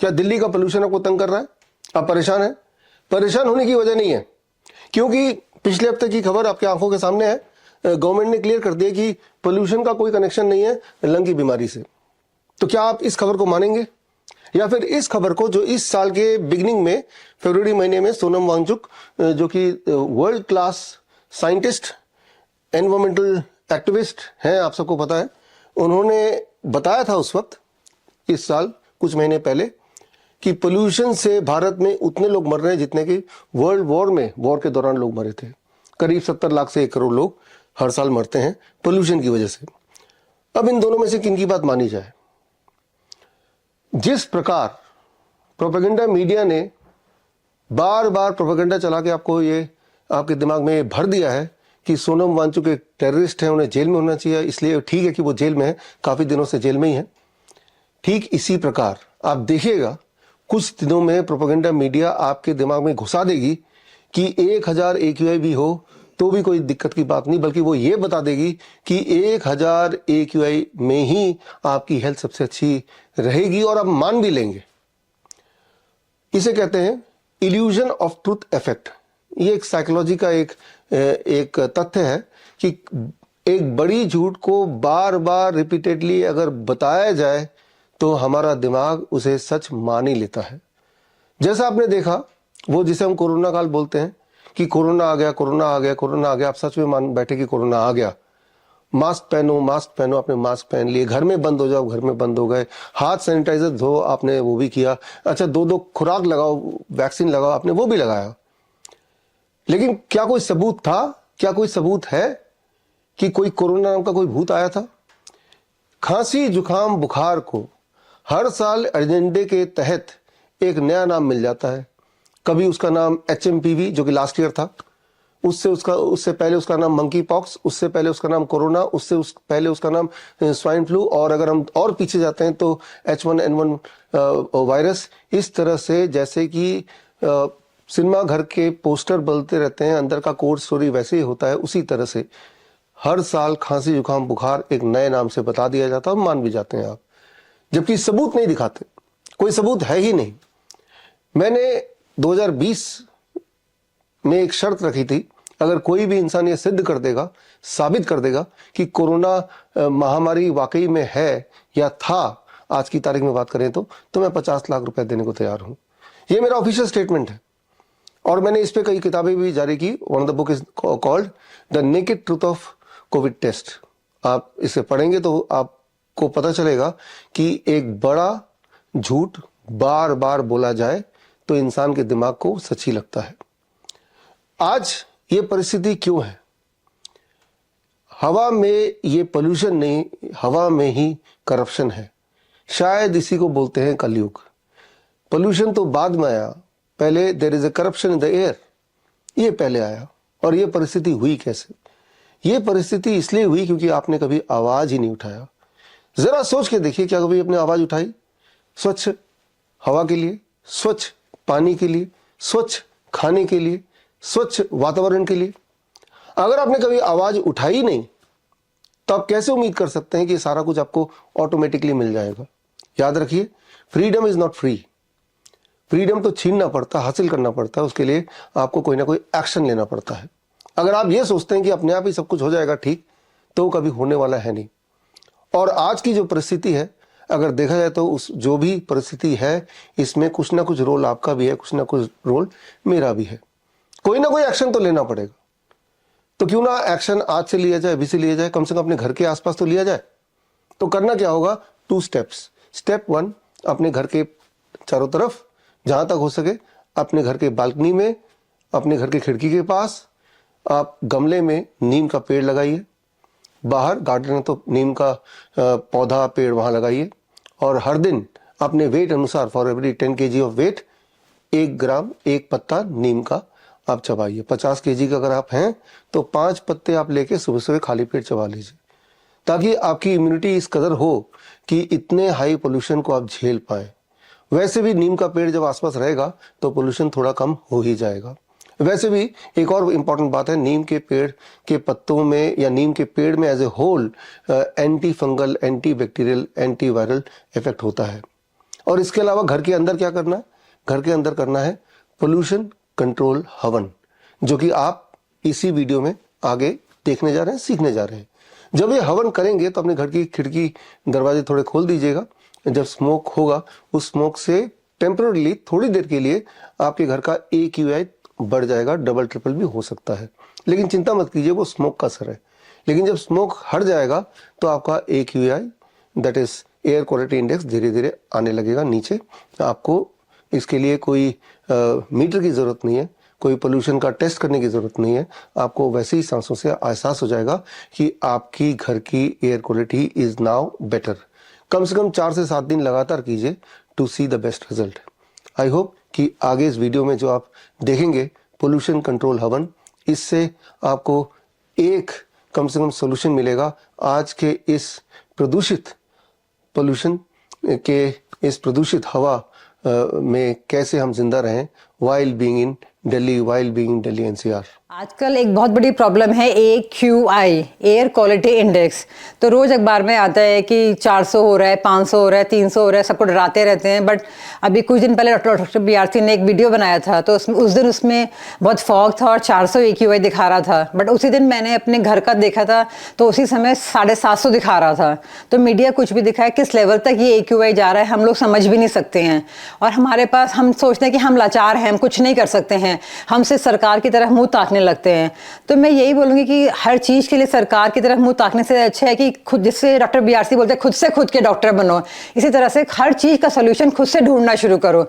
क्या दिल्ली का पोल्यूशन आपको तंग कर रहा है? आप परेशान हैं? परेशान होने की वजह नहीं है, क्योंकि पिछले हफ्ते की खबर आपकी आंखों के सामने है। गवर्नमेंट ने क्लियर कर दिया कि पोल्यूशन का कोई कनेक्शन नहीं है लंग की बीमारी से। तो क्या आप इस खबर को मानेंगे, या फिर इस खबर को जो इस साल के बिगिनिंग में फरवरी महीने में सोनम वांगचुक, जो कि world class scientist, environmental activist हैं, आप सबको पता है, उन्होंने बताया था उस वक्त, इस साल कुछ महीने पहले, कि पोल्यूशन से भारत में उतने लोग मर रहे हैं जितने कि वर्ल्ड वॉर के दौरान लोग मरे थे। करीब 70 लाख से 1 करोड़ लोग हर साल मरते हैं पोल्यूशन की वजह से। अब इन दोनों में से किन की बात मानी जाए? जिस प्रकार प्रोपेगेंडा मीडिया ने बार बार प्रोपेगेंडा चला के आपको ये आपके दिमाग में ये भर दिया है कि सोनम वांगचुक एक टेररिस्ट है, उन्हें जेल में होना चाहिए, इसलिए ठीक है कि वो जेल में है, काफी दिनों से जेल में ही है। ठीक इसी प्रकार आप देखिएगा कुछ दिनों में प्रोपेगेंडा मीडिया आपके दिमाग में घुसा देगी कि 1000 AQI भी हो तो भी कोई दिक्कत की बात नहीं, बल्कि वो ये बता देगी कि 1000 AQI में ही आपकी हेल्थ सबसे अच्छी रहेगी, और आप मान भी लेंगे। इसे कहते हैं इल्यूजन ऑफ ट्रूथ इफेक्ट। ये एक साइकोलॉजी का एक तथ्य है कि एक बड़ी झूठ को बार बार रिपीटेडली अगर बताया जाए तो हमारा दिमाग उसे सच मान ही लेता है। जैसा आपने देखा, वो जिसे हम कोरोना काल बोलते हैं कि कोरोना आ गया, कोरोना आ गया, कोरोना आ गया, आप सच में मान बैठे कि कोरोना आ गया। मास्क पहनो, मास्क पहनो, आपने मास्क पहन लिए, घर में बंद हो जाओ, घर में बंद हो गए, हाथ सैनिटाइजर धो, आपने वो भी किया। अच्छा, 2 खुराक लगाओ, वैक्सीन लगाओ, आपने वो भी लगाया। लेकिन क्या कोई सबूत था, क्या कोई सबूत है कि कोई कोरोना नाम का कोई भूत आया था? खांसी जुकाम बुखार को हर साल एजेंडे के तहत एक नया नाम मिल जाता है। कभी उसका नाम HMPV, जो कि लास्ट ईयर था, उससे पहले उसका नाम मंकी पॉक्स, उससे पहले उसका नाम कोरोना, पहले उसका नाम स्वाइन फ्लू, और अगर हम और पीछे जाते हैं तो H1N1 वायरस। इस तरह से जैसे कि सिनेमा घर के पोस्टर बदलते रहते हैं, अंदर का कोड स्टोरी वैसे ही होता है, उसी तरह से हर साल खांसी जुकाम बुखार एक नए नाम से बता दिया जाता है, मान भी जाते हैं आप, जबकि सबूत नहीं दिखाते, कोई सबूत है ही नहीं। मैंने 2020 में एक शर्त रखी थी, अगर कोई भी इंसान ये सिद्ध कर देगा, साबित कर देगा कि कोरोना महामारी वाकई में है या था, आज की तारीख में बात करें तो मैं 50 लाख रुपए देने को तैयार हूं। ये मेरा ऑफिशियल स्टेटमेंट है, और मैंने इस पे कई किताबें भी जारी की। One of the book is called the naked truth of COVID test. आप इसे पढ़ेंगे तो आपको पता चलेगा कि एक बड़ा झूठ बार बार बोला जाए तो इंसान के दिमाग को सच ही लगता है। आज ये परिस्थिति क्यों है? हवा में ये पोल्यूशन नहीं, हवा में ही करप्शन है। शायद इसी को बोलते हैं कलयुग। पोल्यूशन तो बाद में आया, पहले there is a corruption in the air, ये पहले आया। और ये परिस्थिति हुई कैसे? ये परिस्थिति इसलिए हुई क्योंकि आपने कभी आवाज ही नहीं उठाया। जरा सोच के देखिए, क्या कभी आपने आवाज उठाई स्वच्छ हवा के लिए, स्वच्छ पानी के लिए, स्वच्छ खाने के लिए, स्वच्छ वातावरण के लिए? अगर आपने कभी आवाज उठाई नहीं तो आप कैसे उम्मीद कर सकते हैं कि सारा कुछ आपको ऑटोमेटिकली मिल जाएगा? याद रखिए, freedom is not free. Freedom तो छीनना पड़ता, हासिल करना पड़ता है, उसके लिए आपको कोई ना कोई एक्शन लेना पड़ता है। अगर आप ये सोचते हैं कि अपने आप ही सब कुछ हो जाएगा ठीक, तो कभी होने वाला है नहीं। और आज की जो परिस्थिति है, अगर देखा जाए तो उस जो भी परिस्थिति है, इसमें कुछ ना कुछ रोल आपका भी है, कुछ ना कुछ रोल मेरा भी है। कोई ना कोई एक्शन तो लेना पड़ेगा। तो क्यों ना एक्शन आज से लिया जाए, अभी से लिया जाए, कम से कम अपने घर के आसपास तो लिया जाए। तो करना क्या होगा? 2 स्टेप्स। स्टेप 1, अपने घर के चारों तरफ जहां तक हो सके, अपने घर के बालकनी में, अपने घर के खिड़की के पास आप गमले में नीम का पेड़ लगाइए। बाहर गार्डन है तो नीम का पौधा पेड़ वहां लगाइए। और हर दिन अपने वेट अनुसार, for every 10 kg of weight, 1 gram 1 पत्ता नीम का आप चबाइए। 50 kg का अगर आप हैं तो 5 पत्ते आप लेके सुबह सुबह खाली पेट चबा लीजिए, ताकि आपकी इम्यूनिटी इस कदर हो कि इतने हाई पोल्यूशन को आप झेल पाए। वैसे भी नीम का पेड़ जब आसपास रहेगा तो पोल्यूशन थोड़ा कम हो ही जाएगा। वैसे भी एक और इंपॉर्टेंट बात है, नीम के पेड़ के पत्तों में या नीम के पेड़ में as a whole anti fungal, anti bacterial, anti viral effect होता है। और इसके अलावा घर के अंदर क्या करना है? घर के अंदर करना है पोल्यूशन कंट्रोल हवन, जो कि आप इसी वीडियो में आगे देखने जा रहे हैं, सीखने जा रहे हैं। जब ये हवन करेंगे तो अपने घर की खिड़की दरवाजे थोड़े खोल दीजिएगा। जब स्मोक होगा उस स्मोक से टेम्पररीली थोड़ी देर के लिए आपके घर का AQI बढ़ जाएगा, डबल ट्रिपल भी हो सकता है, लेकिन चिंता मत कीजिए, वो स्मोक का असर है। लेकिन जब स्मोक हट जाएगा तो आपका AQI that is air quality index धीरे धीरे आने लगेगा नीचे। आपको इसके लिए कोई मीटर की ज़रूरत नहीं है, कोई पोल्यूशन का टेस्ट करने की ज़रूरत नहीं है। आपको वैसे ही सांसों से एहसास हो जाएगा कि आपकी घर की air quality is now better. कम से कम 4 से 7 दिन लगातार कीजिए to see the best result. I hope कि आगे इस वीडियो में जो आप देखेंगे पोल्यूशन कंट्रोल हवन, इससे आपको एक कम से कम सोल्यूशन मिलेगा आज के इस प्रदूषित पोल्यूशन के, इस प्रदूषित हवा में कैसे हम जिंदा रहें while being in Delhi NCR। आजकल एक बहुत बड़ी प्रॉब्लम है AQI, एयर क्वालिटी इंडेक्स। तो रोज अखबार में आता है कि 400 हो रहा है, 500 हो रहा है, 300 हो रहा है, सबको डराते रहते हैं। बट अभी कुछ दिन पहले डॉक्टर BRC ने एक वीडियो बनाया था, तो उस दिन उसमें बहुत फॉग था और 400 AQI दिखा रहा था। बट उसी दिन मैंने अपने घर का देखा था तो उसी समय 750 दिखा रहा था। तो मीडिया कुछ भी दिखाए, किस लेवल तक ये AQI जा रहा है हम लोग समझ भी नहीं सकते हैं। और हमारे पास, हम सोचते हैं कि हम लाचार हैं, हम कुछ नहीं कर सकते हैं, हम सिर्फ सरकार की तरफ मुंह ताकने लगते हैं। तो मैं यही बोलूंगी कि हर चीज के लिए सरकार की तरफ मुंह ताकने से अच्छा है कि खुद, जिससे डॉक्टर BRC बोलते हैं खुद से खुद के डॉक्टर बनो, इसी तरह से हर चीज का सोल्यूशन खुद से ढूंढना शुरू करो।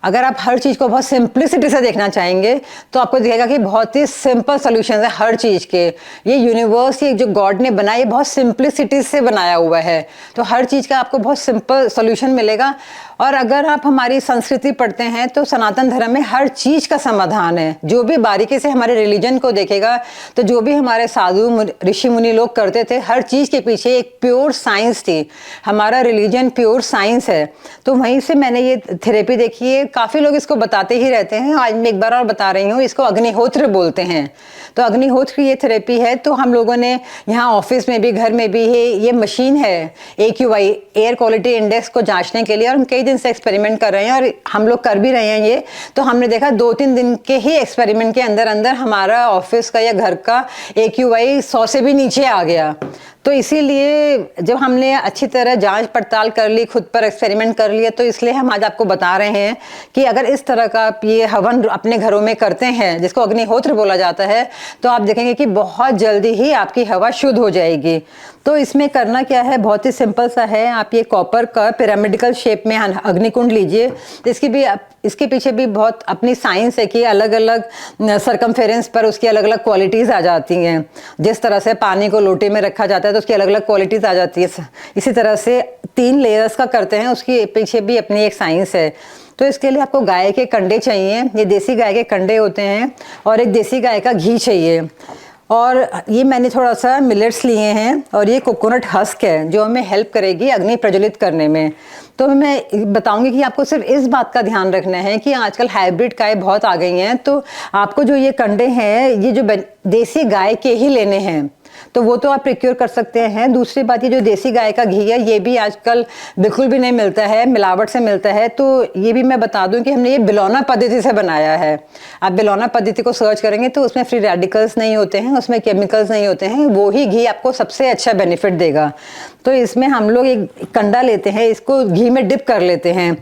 अगर आप हर चीज़ को बहुत सिंप्लिसिटी से देखना चाहेंगे तो आपको दिखेगा कि बहुत ही सिंपल सॉल्यूशंस है हर चीज़ के। ये यूनिवर्स, ये जो गॉड ने बनाया, ये बहुत सिंप्लिसिटी से बनाया हुआ है, तो हर चीज़ का आपको बहुत सिंपल सॉल्यूशन मिलेगा। और अगर आप हमारी संस्कृति पढ़ते हैं तो सनातन धर्म में हर चीज़ का समाधान है। जो भी बारीकी से हमारे रिलीजन को देखेगा तो जो भी हमारे साधु ऋषि मुनि लोग करते थे, हर चीज़ के पीछे एक प्योर साइंस थी। हमारा रिलीजन प्योर साइंस है। तो वहीं से मैंने ये थेरेपी देखी है। काफ़ी लोग इसको बताते ही रहते हैं, आज मैं एक बार और बता रही हूँ, इसको अग्निहोत्र बोलते हैं। तो अग्निहोत्र ये थेरेपी है। तो हम लोगों ने यहाँ ऑफिस में भी, घर में भी ये मशीन है AQI, एयर क्वालिटी इंडेक्स को जांचने के लिए, और हम कई दिन से एक्सपेरिमेंट कर रहे हैं और हम लोग कर भी रहे हैं ये। तो हमने देखा 2-3 दिन के ही एक्सपेरिमेंट के अंदर अंदर हमारा ऑफिस का या घर का AQI 100 से भी नीचे आ गया। तो इसीलिए जब हमने अच्छी तरह जांच पड़ताल कर ली, खुद पर एक्सपेरिमेंट कर लिया, तो इसलिए हम आज आपको बता रहे हैं कि अगर इस तरह का आप ये हवन अपने घरों में करते हैं, जिसको अग्निहोत्र बोला जाता है, तो आप देखेंगे कि बहुत जल्दी ही आपकी हवा शुद्ध हो जाएगी। तो इसमें करना क्या है, बहुत ही सिंपल सा है। आप ये कॉपर का पिरामिडिकल शेप में अग्निकुंड लीजिए। इसके पीछे भी बहुत अपनी साइंस है कि अलग अलग सरकमफेरेंस पर उसकी अलग अलग क्वालिटीज़ आ जाती हैं। जिस तरह से पानी को लोटे में रखा जाता है तो उसकी अलग अलग क्वालिटीज़ आ जाती है, इसी तरह से 3 लेयर्स का करते हैं, उसकी पीछे भी अपनी एक साइंस है। तो इसके लिए आपको गाय के कंडे चाहिए, ये देसी गाय के कंडे होते हैं, और एक देसी गाय का घी चाहिए। और ये मैंने थोड़ा सा मिलेट्स लिए हैं, और ये कोकोनट हस्क है जो हमें हेल्प करेगी अग्नि प्रज्वलित करने में। तो मैं बताऊंगी कि आपको सिर्फ इस बात का ध्यान रखना है कि आजकल हाइब्रिड गाय बहुत आ गई हैं, तो आपको जो ये कंडे हैं, ये जो देसी गाय के ही लेने हैं, तो वो तो आप प्रिक्योर कर सकते हैं। दूसरी बात, ये जो देसी गाय का घी है, ये भी आजकल बिल्कुल भी नहीं मिलता है, मिलावट से मिलता है। तो ये भी मैं बता दूं कि हमने ये बिलौना पद्धति से बनाया है। आप बिलौना पद्धति को सर्च करेंगे तो उसमें फ्री रेडिकल्स नहीं होते हैं, उसमें केमिकल्स नहीं होते हैं, वो ही घी आपको सबसे अच्छा बेनिफिट देगा। तो इसमें हम लोग एक कंडा लेते हैं, इसको घी में डिप कर लेते हैं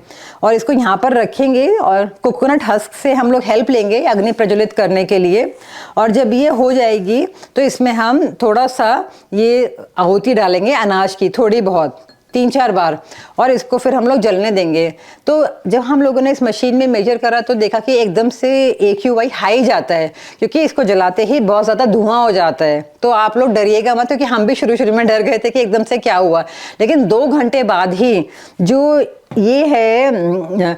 और इसको यहाँ पर रखेंगे, और कोकोनट हस्क से हम लोग हेल्प लेंगे अग्नि प्रज्वलित करने के लिए। और जब ये हो जाएगी तो इसमें हम थोड़ा सा ये आहुति डालेंगे अनाज की, थोड़ी बहुत, 3-4 बार, और इसको फिर हम लोग जलने देंगे। तो जब हम लोगों ने इस मशीन में मेजर करा तो देखा कि एकदम से AQI हाई जाता है, क्योंकि इसको जलाते ही बहुत ज़्यादा धुआं हो जाता है। तो आप लोग डरिएगा मत, क्योंकि हम भी शुरू में डर गए थे कि एकदम से क्या हुआ। लेकिन 2 घंटे बाद ही जो ये है,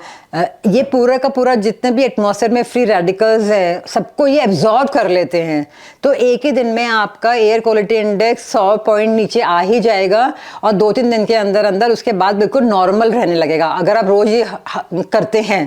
ये पूरा का पूरा जितने भी एटमॉस्फेयर में फ्री रेडिकल्स है, सबको ये एब्जॉर्ब कर लेते हैं। तो एक ही दिन में आपका एयर क्वालिटी इंडेक्स 100 पॉइंट नीचे आ ही जाएगा, और 2-3 दिन के अंदर अंदर उसके बाद बिल्कुल नॉर्मल रहने लगेगा। अगर आप रोज ये करते हैं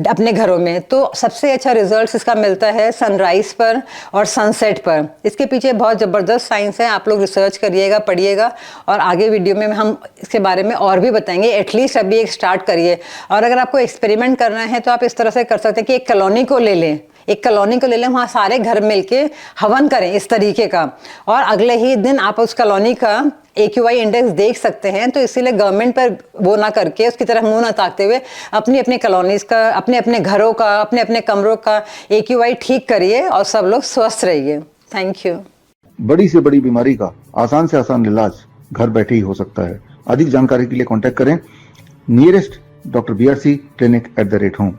अपने घरों में, तो सबसे अच्छा रिजल्ट इसका मिलता है सनराइज पर और सनसेट पर। इसके पीछे बहुत ज़बरदस्त साइंस है, आप लोग रिसर्च करिएगा, पढ़िएगा, और आगे वीडियो में हम इसके बारे में और भी बताएंगे। एटलीस्ट अभी एक स्टार्ट करिए। और अगर आपको एक्सपेरिमेंट करना है तो आप इस तरह से कर सकते हैं कि एक कॉलोनी को ले लें, वहाँ सारे घर मिलके हवन करें इस तरीके का, और अगले ही दिन आप उस कॉलोनी का AQI इंडेक्स देख सकते हैं। तो इसीलिए गवर्नमेंट पर वो ना करके, उसकी तरफ मुंह ना ताकते हुए, अपनी अपनी कॉलोनीज का, अपने अपने घरों का, अपने अपने कमरों का AQI ठीक करिए और सब लोग स्वस्थ रहिए। Thank you. बड़ी से बड़ी बीमारी का आसान से आसान इलाज घर बैठे ही हो सकता है। अधिक जानकारी के लिए कांटेक्ट करें nearest Dr. BRC clinic @ home।